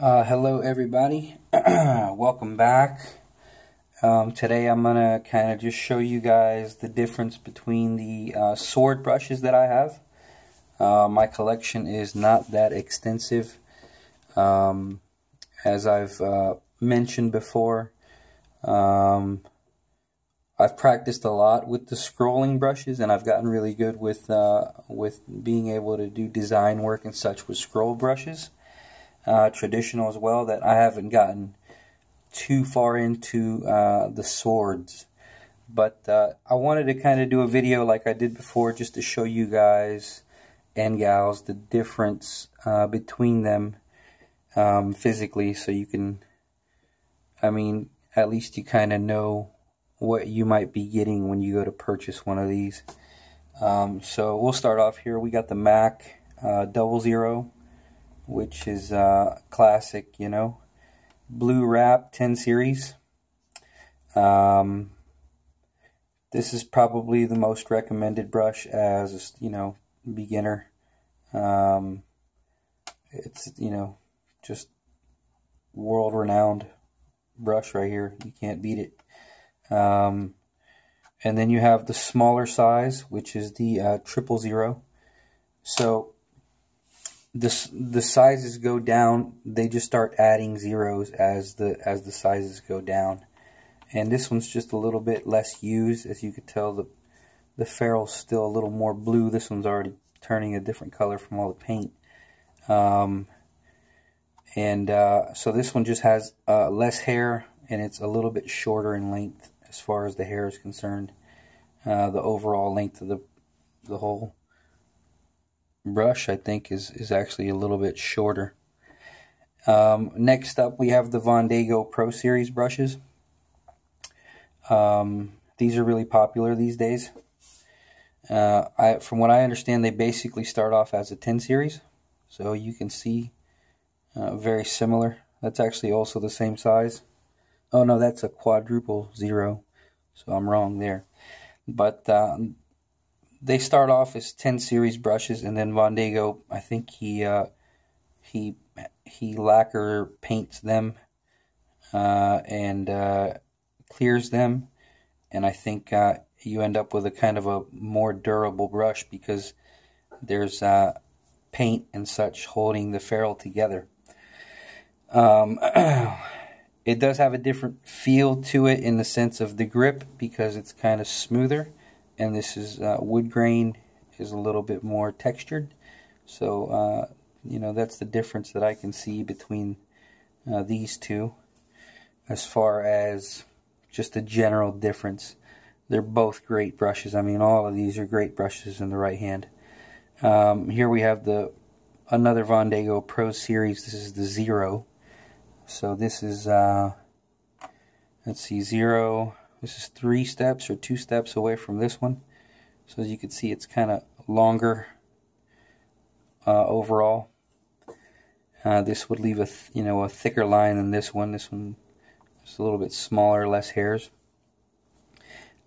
Hello everybody, welcome back. Today I'm going to kind of just show you guys the difference between the sword brushes that I have. My collection is not that extensive. As I've mentioned before, I've practiced a lot with the scrolling brushes, and I've gotten really good with being able to do design work and such with scroll brushes. Traditional as well, that I haven't gotten too far into the swords, but I wanted to kind of do a video like I did before, just to show you guys and gals the difference between them physically, so you can, at least you kind of know what you might be getting when you go to purchase one of these. So we'll start off here. We got the MAC 00, which is classic, blue wrap 10 series. This is probably the most recommended brush as beginner. It's just world-renowned brush right here. You can't beat it. And then you have the smaller size, which is the 000. So the sizes go down. They just start adding zeros as the sizes go down. And this one's just a little bit less used. As you could tell, the ferrule's still a little more blue. This one's already turning a different color from all the paint. So this one just has less hair, and it's a little bit shorter in length as far as the hair is concerned. The overall length of the whole brush, I think, is actually a little bit shorter. Next up, we have the Mondego Pro Series brushes. These are really popular these days. From what I understand, they basically start off as a 10 series, so you can see very similar. That's actually also the same size. Oh no, that's a quadruple 0, so I'm wrong there. But they start off as 10 series brushes, and then Mondego, I think he lacquer paints them and clears them, and I think you end up with a kind of a more durable brush because there's paint and such holding the ferrule together. It does have a different feel to it in the sense of the grip, because it's kind of smoother. And this is wood grain is a little bit more textured, so that's the difference that I can see between these two, as far as just a general difference. They're both great brushes. All of these are great brushes in the right hand. Here we have another Mondego Pro Series. This is the 0. So this is let's see, 0. This is 3 steps or 2 steps away from this one. So as you can see, it's kind of longer overall. This would leave a thicker line than this one. This one is a little bit smaller, less hairs.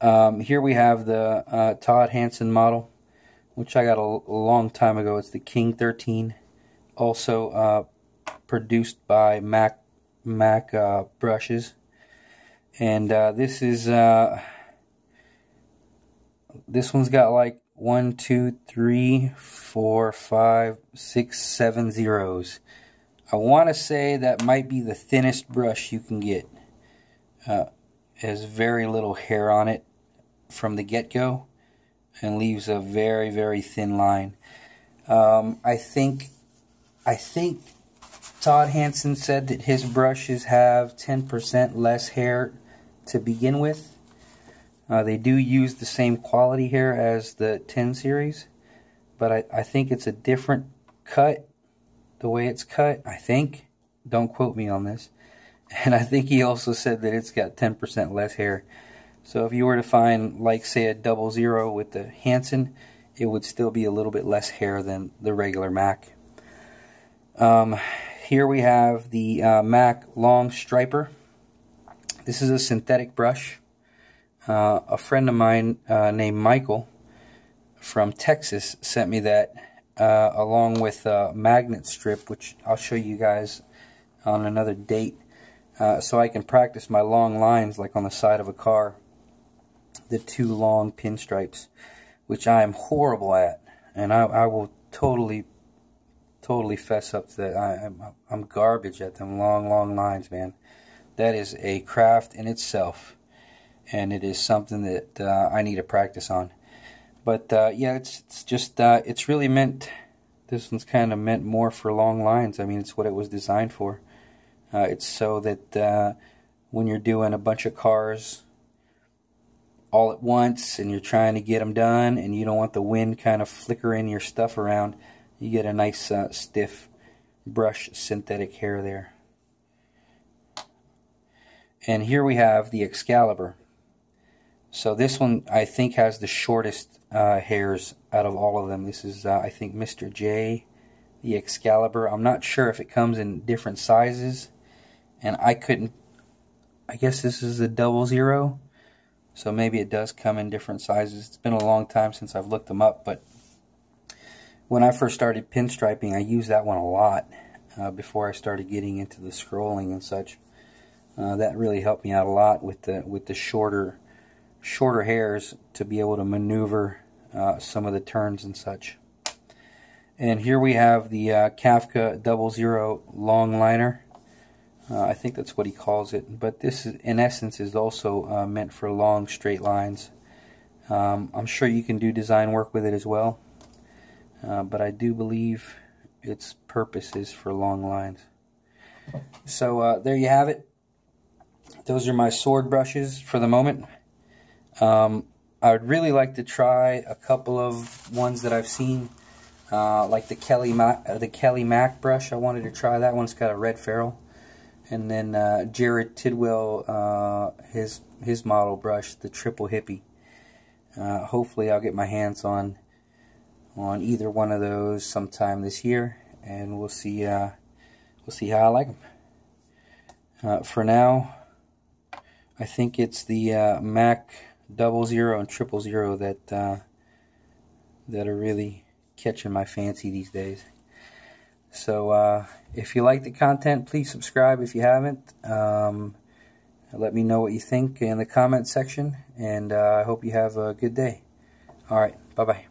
Here we have the Todd Hansen model, which I got a long time ago. It's the King 13, also produced by MAC brushes. And this one's got like 1, 2, 3, 4, 5, 6, 7 zeros. I want to say that might be the thinnest brush you can get. It has very little hair on it from the get-go, and leaves a very, very thin line. I think Todd Hansen said that his brushes have 10% less hair to begin with. They do use the same quality hair as the 10 series, but I think it's a different cut, the way it's cut, I think. Don't quote me on this. And I think he also said that it's got 10% less hair. So if you were to find, like, say, a 00 with the Hansen, it would still be a little bit less hair than the regular MAC. Here we have the MAC Long Striper. This is a synthetic brush. A friend of mine named Michael from Texas sent me that along with a magnet strip, which I'll show you guys on another date, so I can practice my long lines like on the side of a car, the 2 long pinstripes, which I am horrible at, and I will totally fess up to that. I'm garbage at them long lines, man. That is a craft in itself, and it is something that I need to practice on. But yeah, it's just it's really meant. This one's kind of meant more for long lines. I mean, it's what it was designed for. It's so that when you're doing a bunch of cars all at once and you're trying to get them done and you don't want the wind kind of flickering your stuff around, you get a nice stiff brush synthetic hair there. And here we have the Excalibur. So this one I think has the shortest hairs out of all of them. This is I think Mr. J, the Excalibur. I'm not sure if it comes in different sizes, and I guess this is a 00, so maybe it does come in different sizes. It's been a long time since I've looked them up, but when I first started pinstriping, I used that one a lot before I started getting into the scrolling and such. That really helped me out a lot with the shorter hairs to be able to maneuver some of the turns and such. And here we have the Kafka 00 long liner. I think that's what he calls it, but this is, in essence, is also meant for long straight lines. I'm sure you can do design work with it as well, but I do believe its purpose is for long lines. So there you have it. Those are my sword brushes for the moment. I would really like to try a couple of ones that I've seen, like the Kelly Mac brush. I wanted to try that one. It's got a red ferrule. And then Jared Tidwell, his model brush, the Triple Hippie. Hopefully I'll get my hands on either one of those sometime this year, and we'll see how I like them. For now, I think it's the Mac 00 and 000 that are really catching my fancy these days. So if you like the content, please subscribe if you haven't. Let me know what you think in the comment section, and I hope you have a good day. Alright, bye-bye.